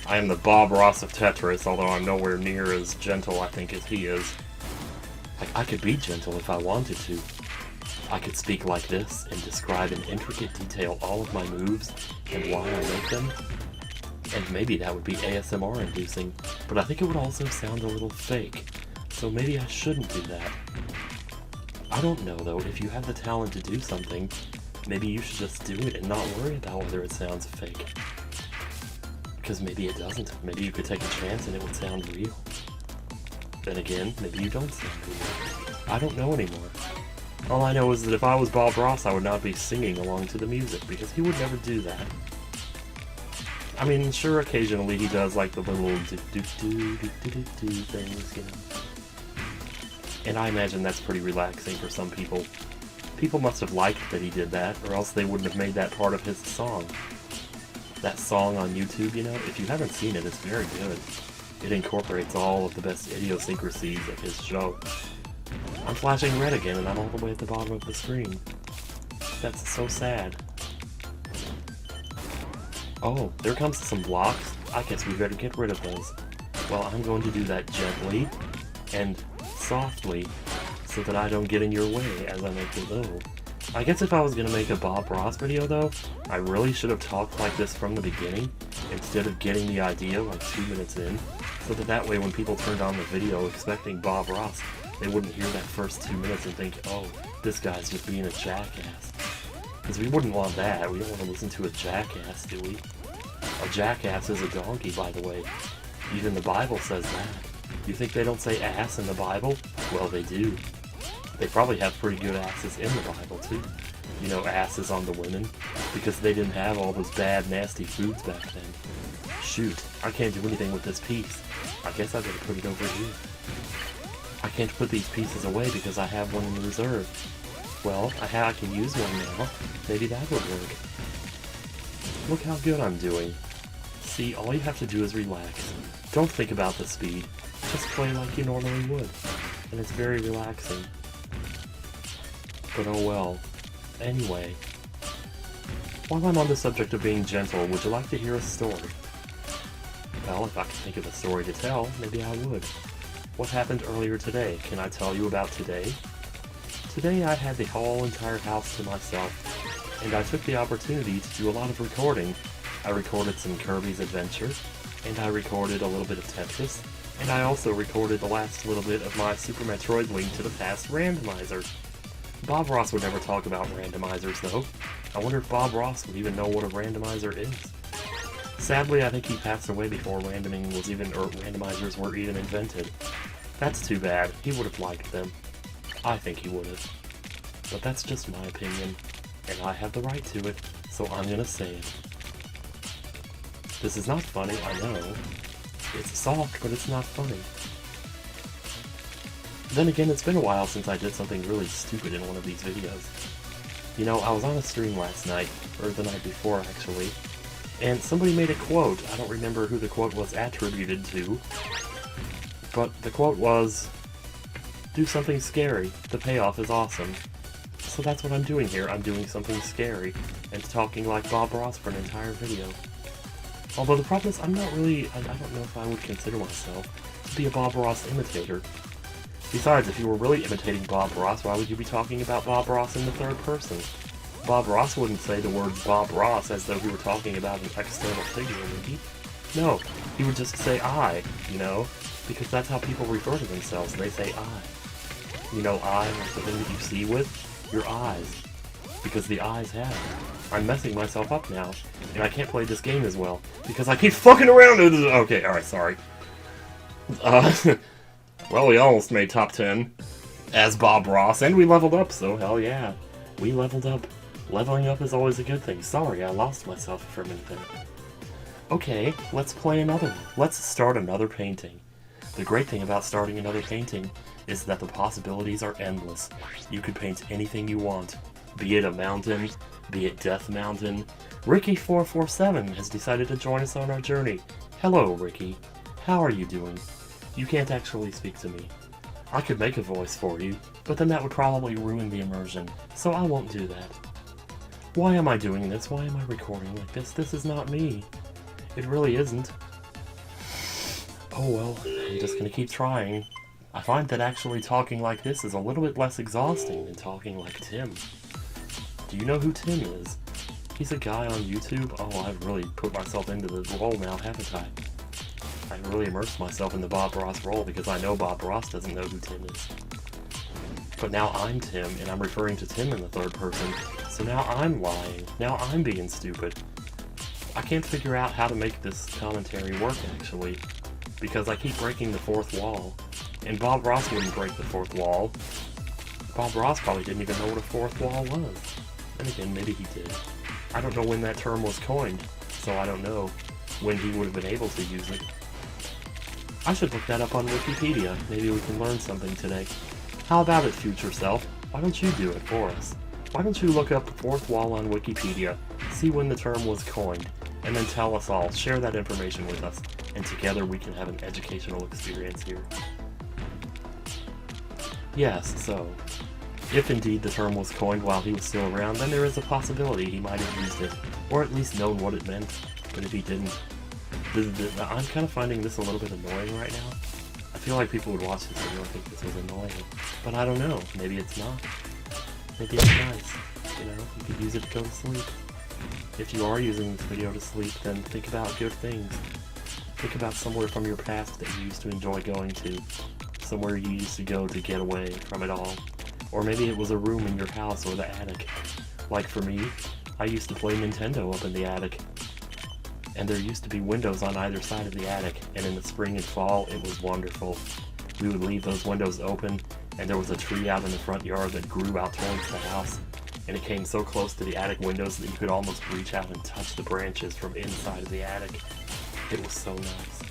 I am the Bob Ross of Tetris, although I'm nowhere near as gentle, I think, as he is. Like, I could be gentle if I wanted to. I could speak like this and describe in intricate detail all of my moves and why I make them. And maybe that would be ASMR inducing, but I think it would also sound a little fake. So maybe I shouldn't do that. I don't know though, if you have the talent to do something, maybe you should just do it and not worry about whether it sounds fake. Because maybe it doesn't. Maybe you could take a chance and it would sound real. Then again, maybe you don't sound real. I don't know anymore. All I know is that if I was Bob Ross, I would not be singing along to the music, because he would never do that. I mean, sure, occasionally he does like the little do-do-do-do-do-do things, you know. And I imagine that's pretty relaxing for some people. People must have liked that he did that, or else they wouldn't have made that part of his song. That song on YouTube, you know, if you haven't seen it, it's very good. It incorporates all of the best idiosyncrasies of his show. I'm flashing red again, and I'm all the way at the bottom of the screen. That's so sad. Oh, there comes some blocks. I guess we better get rid of those. Well, I'm going to do that gently and softly so that I don't get in your way as I make the little. I guess if I was going to make a Bob Ross video though, I really should have talked like this from the beginning instead of getting the idea like 2 minutes in, so that way when people turned on the video expecting Bob Ross, they wouldn't hear that first 2 minutes and think, oh, this guy's just being a jackass. Because we wouldn't want that. We don't want to listen to a jackass, do we? A jackass is a donkey, by the way. Even the Bible says that. You think they don't say ass in the Bible? Well, they do. They probably have pretty good asses in the Bible, too. You know, asses on the women. Because they didn't have all those bad, nasty foods back then. Shoot, I can't do anything with this piece. I guess I better put it over here. I can't put these pieces away because I have one in reserve. Well, I can use one now. Maybe that would work. Look how good I'm doing. See, all you have to do is relax. Don't think about the speed. Just play like you normally would. And it's very relaxing. But oh well. Anyway. While I'm on the subject of being gentle, would you like to hear a story? Well, if I could think of a story to tell, maybe I would. What happened earlier today? Can I tell you about today? Today I had the whole entire house to myself, and I took the opportunity to do a lot of recording. I recorded some Kirby's Adventure, and I recorded a little bit of Tetris, and I also recorded the last little bit of my Super Metroid Link to the Past randomizer. Bob Ross would never talk about randomizers, though. I wonder if Bob Ross would even know what a randomizer is. Sadly, I think he passed away before randomizers were even invented. That's too bad. He would have liked them. I think he would have. But that's just my opinion, and I have the right to it, so I'm gonna say it. This is not funny, I know. It's soft, but it's not funny. Then again, it's been a while since I did something really stupid in one of these videos. You know, I was on a stream last night, or the night before actually, and somebody made a quote. I don't remember who the quote was attributed to, but the quote was, "Do something scary. The payoff is awesome." So that's what I'm doing here. I'm doing something scary, and talking like Bob Ross for an entire video. Although the problem is, I don't know if I would consider myself to be a Bob Ross imitator. Besides, if you were really imitating Bob Ross, why would you be talking about Bob Ross in the third person? Bob Ross wouldn't say the word Bob Ross as though he were talking about an external figure, would he? No, he would just say I, you know? Because that's how people refer to themselves. They say I. You know, I, like the thing that you see with your eyes. Because the eyes have it. I'm messing myself up now. And I can't play this game as well. Because I keep fucking around with it. Okay, alright, sorry. Well, we almost made top 10 as Bob Ross. And we leveled up, so hell yeah. We leveled up. Leveling up is always a good thing. Sorry, I lost myself for a minute there. Okay, let's play another one. Let's start another painting. The great thing about starting another painting is that the possibilities are endless. You could paint anything you want, be it a mountain, be it Death Mountain. Ricky447 has decided to join us on our journey. Hello, Ricky. How are you doing? You can't actually speak to me. I could make a voice for you, but then that would probably ruin the immersion, so I won't do that. Why am I doing this? Why am I recording like this? This is not me. It really isn't. Oh well, I'm just gonna keep trying. I find that actually talking like this is a little bit less exhausting than talking like Tim. Do you know who Tim is? He's a guy on YouTube. Oh, I've really put myself into the role now, haven't I? I really immersed myself in the Bob Ross role because I know Bob Ross doesn't know who Tim is. But now I'm Tim, and I'm referring to Tim in the third person, so now I'm lying. Now I'm being stupid. I can't figure out how to make this commentary work, actually, because I keep breaking the fourth wall, and Bob Ross wouldn't break the fourth wall. Bob Ross probably didn't even know what a fourth wall was. And again, maybe he did. I don't know when that term was coined, so I don't know when he would have been able to use it. I should look that up on Wikipedia. Maybe we can learn something today. How about it, future self? Why don't you do it for us? Why don't you look up the fourth wall on Wikipedia, see when the term was coined, and then tell us all, share that information with us, and together we can have an educational experience here. Yes, so, if indeed the term was coined while he was still around, then there is a possibility he might have used it, or at least known what it meant. But if he didn't, I'm kind of finding this a little bit annoying right now. I feel like people would watch this video and think this was annoying, but I don't know, maybe it's not. Maybe it's nice, you know, you could use it to go to sleep. If you are using this video to sleep, then think about good things. Think about somewhere from your past that you used to enjoy going to, somewhere you used to go to get away from it all. Or maybe it was a room in your house or the attic. Like for me, I used to play Nintendo up in the attic. And there used to be windows on either side of the attic, and in the spring and fall, it was wonderful. We would leave those windows open, and there was a tree out in the front yard that grew out towards the house, and it came so close to the attic windows that you could almost reach out and touch the branches from inside of the attic. It was so nice.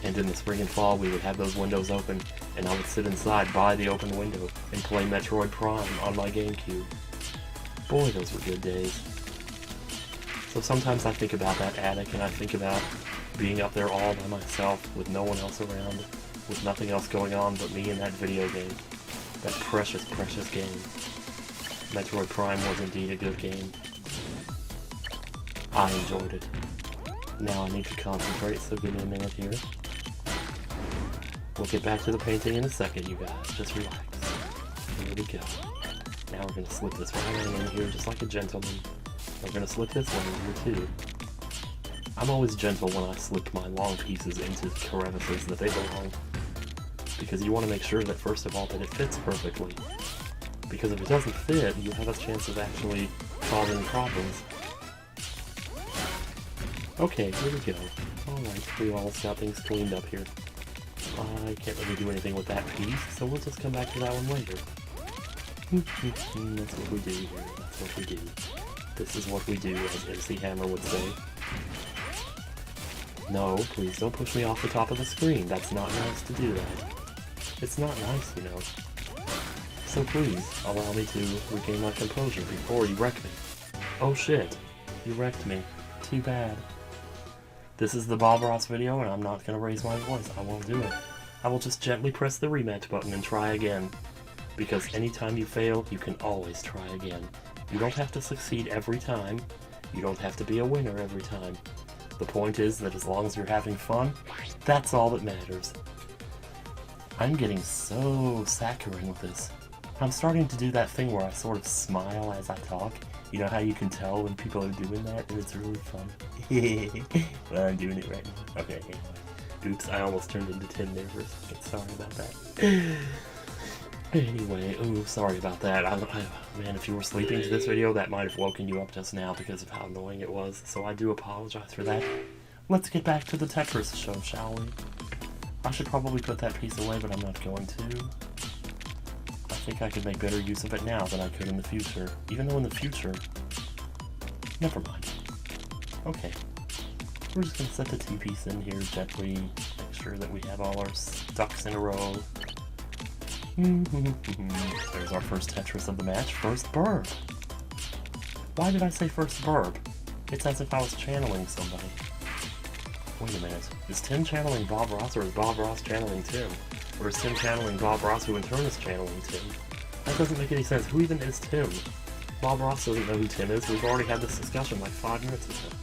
And in the spring and fall, we would have those windows open, and I would sit inside by the open window and play Metroid Prime on my GameCube. Boy, those were good days. So sometimes I think about that attic, and I think about being up there all by myself with no one else around, with nothing else going on but me and that video game. That precious, precious game. Metroid Prime was indeed a good game. I enjoyed it. Now I need to concentrate, so give me a minute here. We'll get back to the painting in a second, you guys. Just relax. Here we go. Now we're going to slip this right in here just like a gentleman. We're going to slip this one in here too. I'm always gentle when I slip my long pieces into crevices that they belong. Because you want to make sure that, first of all, that it fits perfectly. Because if it doesn't fit, you have a chance of actually causing problems. Okay, here we go. Alright, we almost got things cleaned up here. I can't really do anything with that piece, so we'll just come back to that one later. That's what we do here. That's what we do. This is what we do, as MC Hammer would say. No, please don't push me off the top of the screen. That's not nice to do that. It's not nice, you know. So please, allow me to regain my composure before you wreck me. Oh shit, you wrecked me. Too bad. This is the Bob Ross video, and I'm not going to raise my voice. I won't do it. I will just gently press the rematch button and try again. Because anytime you fail, you can always try again. You don't have to succeed every time. You don't have to be a winner every time. The point is that as long as you're having fun, that's all that matters. I'm getting so saccharine with this. I'm starting to do that thing where I sort of smile as I talk. You know how you can tell when people are doing that, and it's really fun. Well, I'm doing it right now. Okay, anyway. Oops, I almost turned into Tim there for a second. Sorry about that. Anyway, ooh, sorry about that. Man, if you were sleeping to this video, that might have woken you up just now because of how annoying it was. So I do apologize for that. Let's get back to the Tetris show, shall we? I should probably put that piece away, but I'm not going to. I think I could make better use of it now than I could in the future. Even though in the future... Never mind. Okay. We're just going to set the T-piece in here gently. Make sure that we have all our ducks in a row. There's our first Tetris of the match. First burp. Why did I say first burp? It's as if I was channeling somebody. Wait a minute. Is Tim channeling Bob Ross, or is Bob Ross channeling Tim? Or is Tim channeling Bob Ross, who in turn is channeling Tim? That doesn't make any sense. Who even is Tim? Bob Ross doesn't know who Tim is. We've already had this discussion like 5 minutes ago.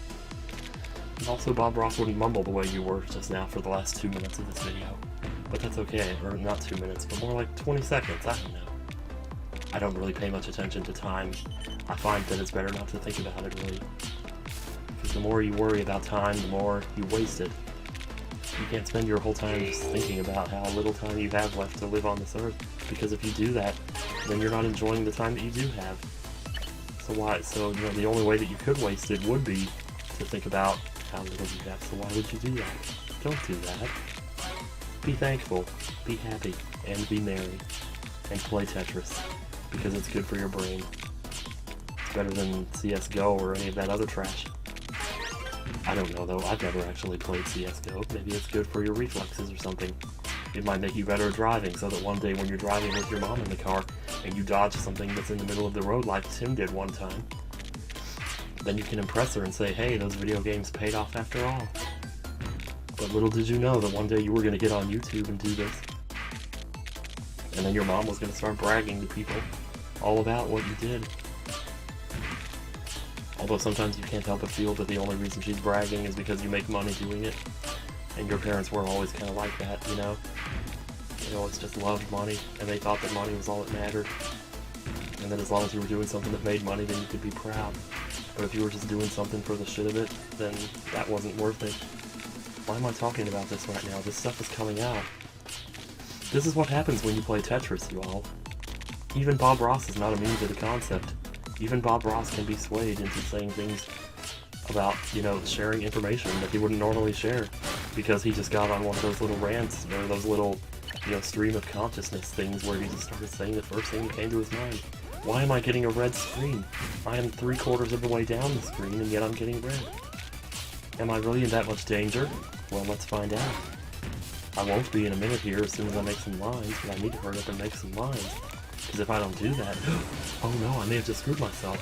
And also, Bob Ross wouldn't mumble the way you were just now for the last 2 minutes of this video. But that's okay, or not 2 minutes, but more like 20 seconds, I don't know. I don't really pay much attention to time. I find that it's better not to think about it, really. Because the more you worry about time, the more you waste it. You can't spend your whole time just thinking about how little time you have left to live on this earth. Because if you do that, then you're not enjoying the time that you do have. So the only way that you could waste it would be to think about how little you have. So why would you do that? Don't do that. Be thankful, be happy, and be merry. And play Tetris. Because it's good for your brain. It's better than CSGO or any of that other trash. I don't know though, I've never actually played CSGO. Maybe it's good for your reflexes or something. It might make you better at driving, so that one day when you're driving with your mom in the car, and you dodge something that's in the middle of the road like Tim did one time, then you can impress her and say, hey, those video games paid off after all. But little did you know that one day you were going to get on YouTube and do this. And then your mom was going to start bragging to people all about what you did. Although sometimes you can't help but feel that the only reason she's bragging is because you make money doing it. And your parents were always kind of like that, you know? They always just loved money, and they thought that money was all that mattered. And that as long as you were doing something that made money, then you could be proud. But if you were just doing something for the shit of it, then that wasn't worth it. Why am I talking about this right now? This stuff is coming out. This is what happens when you play Tetris, you all. Even Bob Ross is not immune to the concept. Even Bob Ross can be swayed into saying things about, sharing information that he wouldn't normally share. Because he just got on one of those little rants, or those little, stream of consciousness things where he just started saying the first thing that came to his mind. Why am I getting a red screen? I am 3/4 of the way down the screen, and yet I'm getting red. Am I really in that much danger? Well, let's find out. I won't be in a minute here as soon as I make some lines, but I need to hurry up and make some lines. Because if I don't do that... oh no, I may have just screwed myself.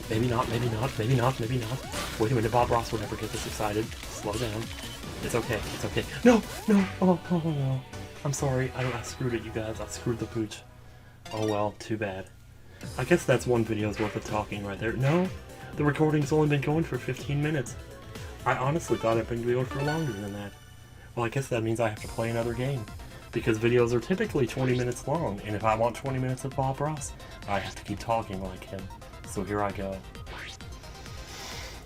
Maybe not, maybe not, maybe not, maybe not. Wait a minute, Bob Ross would never get this excited. Slow down. It's okay, it's okay. No, no, oh no. I'm sorry, I screwed it, you guys. I screwed the pooch. Oh well, too bad. I guess that's one video's worth of talking right there. No, the recording's only been going for 15 minutes. I honestly thought it'd been going for longer than that. Well, I guess that means I have to play another game. Because videos are typically 20 minutes long, and if I want 20 minutes of Bob Ross, I have to keep talking like him. So here I go.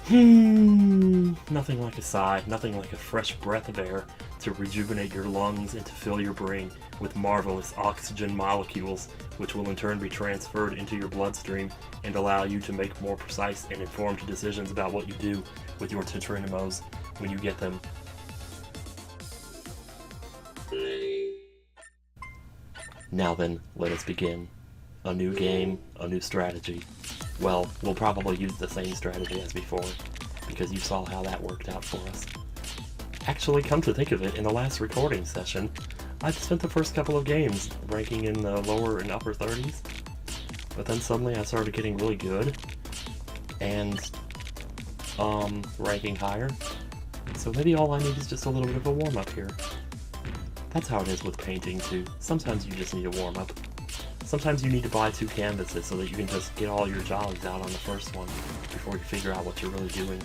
Nothing like a sigh, nothing like a fresh breath of air to rejuvenate your lungs and to fill your brain with marvelous oxygen molecules, which will in turn be transferred into your bloodstream and allow you to make more precise and informed decisions about what you do with your tetrinimos when you get them. Now then, let us begin. A new game, a new strategy. Well, we'll probably use the same strategy as before, because you saw how that worked out for us. Actually, come to think of it, in the last recording session, I spent the first couple of games ranking in the lower and upper 30s, but then suddenly I started getting really good, and, ranking higher. So maybe all I need is just a little bit of a warm-up here. That's how it is with painting, too. Sometimes you just need a warm-up. Sometimes you need to buy 2 canvases so that you can just get all your jollies out on the first one before you figure out what you're really doing.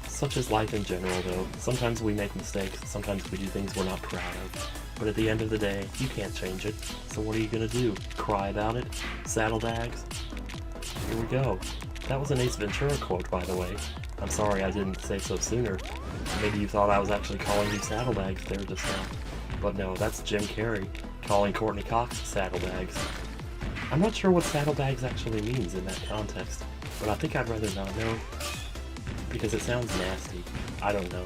Such is life in general, though. Sometimes we make mistakes, sometimes we do things we're not proud of. But at the end of the day, you can't change it. So what are you gonna do? Cry about it? Saddlebags? Here we go. That was an Ace Ventura quote, by the way. I'm sorry I didn't say so sooner. Maybe you thought I was actually calling you saddlebags there just now. But no, that's Jim Carrey calling Courtney Cox saddlebags. I'm not sure what saddlebags actually means in that context, but I think I'd rather not know. Because it sounds nasty. I don't know.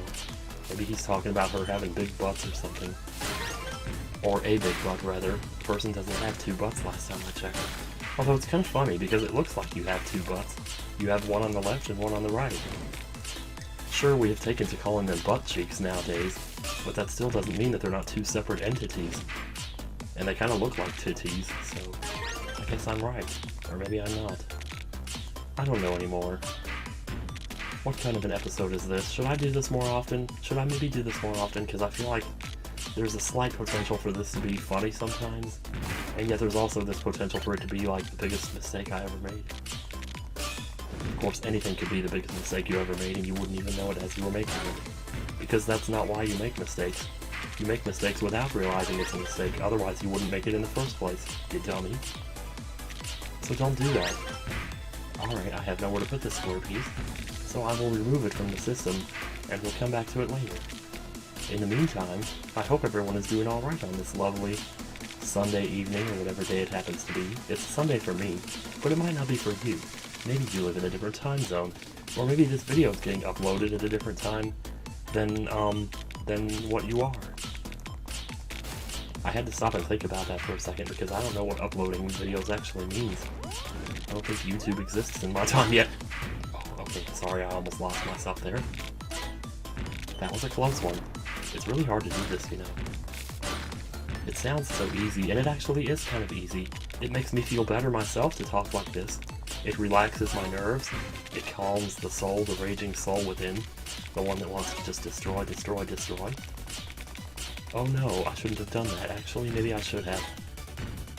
Maybe he's talking about her having big butts or something. Or a big butt, rather. The person doesn't have 2 butts last time I checked. Although it's kind of funny, because it looks like you have 2 butts. You have one on the left and one on the right. Sure, we have taken to calling them butt cheeks nowadays, but that still doesn't mean that they're not 2 separate entities. And they kind of look like titties, so I guess I'm right. Or maybe I'm not. I don't know anymore. What kind of an episode is this? Should I do this more often? Should I maybe do this more often? Because I feel like there's a slight potential for this to be funny sometimes, and yet there's also this potential for it to be like the biggest mistake I ever made. Of course, anything could be the biggest mistake you ever made, and you wouldn't even know it as you were making it. Because that's not why you make mistakes. You make mistakes without realizing it's a mistake, otherwise you wouldn't make it in the first place, you dummy. So don't do that. Alright, I have nowhere to put this square piece, so I will remove it from the system, and we'll come back to it later. In the meantime, I hope everyone is doing alright on this lovely Sunday evening, or whatever day it happens to be. It's Sunday for me, but it might not be for you. Maybe you live in a different time zone, or maybe this video is getting uploaded at a different time than what you are. I had to stop and think about that for a second, because I don't know what uploading videos actually means. I don't think YouTube exists in my time yet. Oh, okay, sorry, I almost lost myself there. That was a close one. It's really hard to do this, you know. It sounds so easy, and it actually is kind of easy. It makes me feel better myself to talk like this. It relaxes my nerves. It calms the soul, the raging soul within. The one that wants to just destroy, destroy, destroy. Oh no, I shouldn't have done that. Actually, maybe I should have.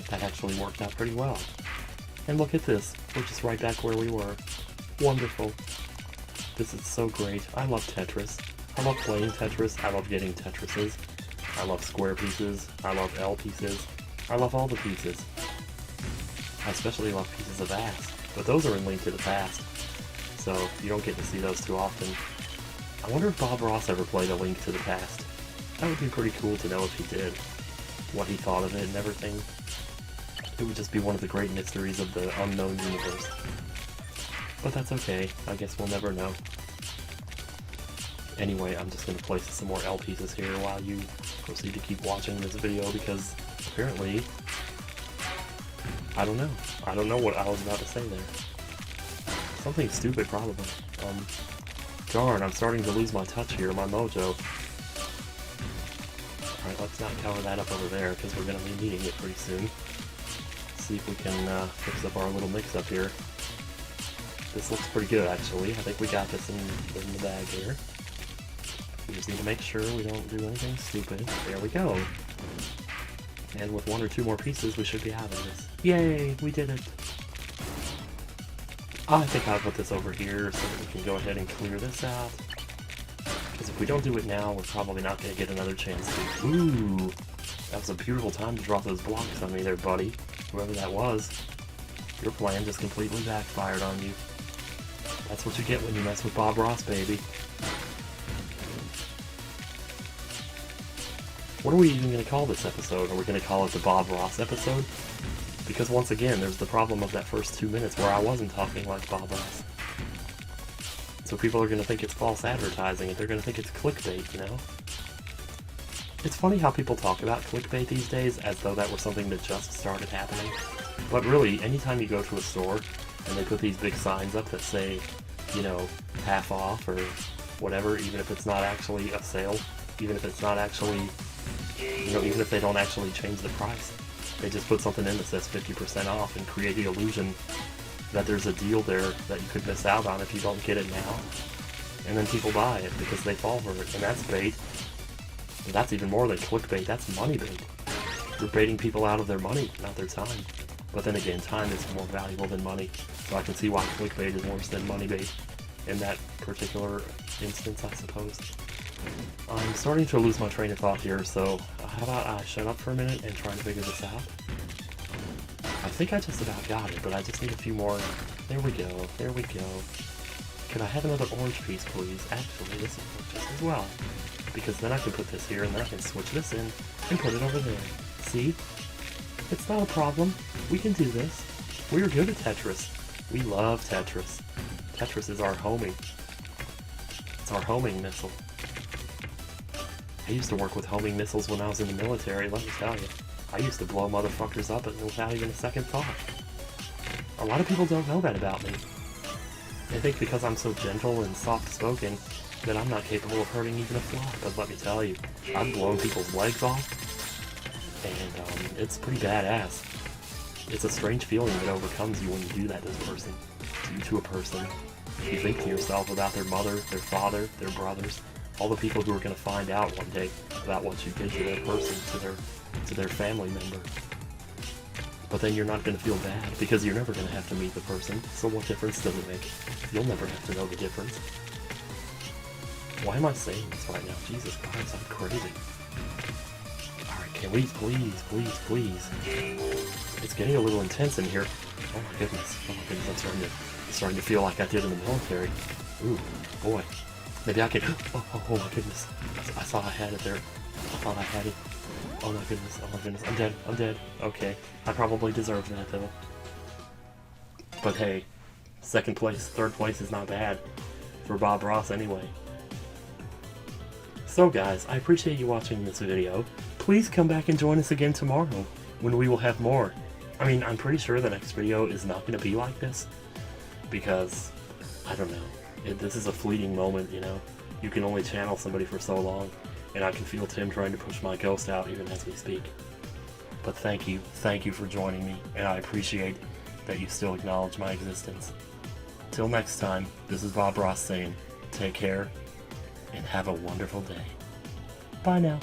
That actually worked out pretty well. And look at this. We're just right back where we were. Wonderful. This is so great. I love Tetris. I love playing Tetris. I love getting Tetrises. I love square pieces. I love L pieces. I love all the pieces. I especially love pieces of ass. But those are in Link to the Past. So you don't get to see those too often. I wonder if Bob Ross ever played A Link to the Past. That would be pretty cool to know if he did. What he thought of it and everything. It would just be one of the great mysteries of the unknown universe. But that's okay. I guess we'll never know. Anyway, I'm just going to place some more L pieces here while you proceed to keep watching this video, because apparently, I don't know. I don't know what I was about to say there. Something stupid, probably. Darn, I'm starting to lose my touch here, my mojo. Alright, let's not cover that up over there, because we're going to be needing it pretty soon. See if we can fix up our little mix-up here. This looks pretty good, actually. I think we got this in the bag here. We just need to make sure we don't do anything stupid. There we go. And with one or two more pieces, we should be having this. Yay! We did it! I think I'll put this over here so that we can go ahead and clear this out. Because if we don't do it now, we're probably not going to get another chance to. Ooh! That was a beautiful time to drop those blocks on me there, buddy. Whoever that was. Your plan just completely backfired on you. That's what you get when you mess with Bob Ross, baby. What are we even going to call this episode? Are we going to call it the Bob Ross episode? Because once again, there's the problem of that first 2 minutes where I wasn't talking like Bob Ross. So people are going to think it's false advertising, and they're going to think it's clickbait, you know? It's funny how people talk about clickbait these days as though that were something that just started happening. But really, anytime you go to a store and they put these big signs up that say, you know, half off or whatever, even if it's not actually a sale, even if it's not actually, you know, even if they don't actually change the price, they just put something in that says 50% off and create the illusion that there's a deal there that you could miss out on if you don't get it now. And then people buy it because they fall for it, and that's bait. And that's even more than clickbait, that's money bait. You're baiting people out of their money, not their time. But then again, time is more valuable than money, so I can see why clickbait is worse than money bait in that particular instance, I suppose. I'm starting to lose my train of thought here, so how about I shut up for a minute and try to figure this out? I think I just about got it, but I just need a few more. There we go, there we go. Could I have another orange piece, please? Actually, this will work just as well. Because then I can put this here, and then I can switch this in and put it over there. See? It's not a problem. We can do this. We're good at Tetris. We love Tetris. Tetris is our homing. It's our homing missile. I used to work with homing missiles when I was in the military, let me tell you. I used to blow motherfuckers up without even a second thought. A lot of people don't know that about me. They think because I'm so gentle and soft-spoken that I'm not capable of hurting even a fly, but let me tell you, I've blown people's legs off, and it's pretty badass. It's a strange feeling that overcomes you when you do that to a person. You think to yourself about their mother, their father, their brothers, all the people who are going to find out one day about what you did to their person, to their family member. But then you're not going to feel bad, because you're never going to have to meet the person, so what difference does it make? You'll never have to know the difference. Why am I saying this right now? Jesus Christ, I'm crazy. Alright, can we please? It's getting a little intense in here. Oh my goodness, I'm starting to feel like I did in the military. Ooh, boy. Maybe I could... Oh my goodness. I thought I had it there. I thought I had it. Oh my goodness, I'm dead. Okay, I probably deserve that though. But hey, second place, third place is not bad for Bob Ross anyway. So guys, I appreciate you watching this video. Please come back and join us again tomorrow, when we will have more. I mean, I'm pretty sure the next video is not going to be like this, because, I don't know, this is a fleeting moment, you know? You can only channel somebody for so long. And I can feel Tim trying to push my ghost out even as we speak. But thank you for joining me, and I appreciate that you still acknowledge my existence. Till next time, this is Bob Ross saying, take care, and have a wonderful day. Bye now.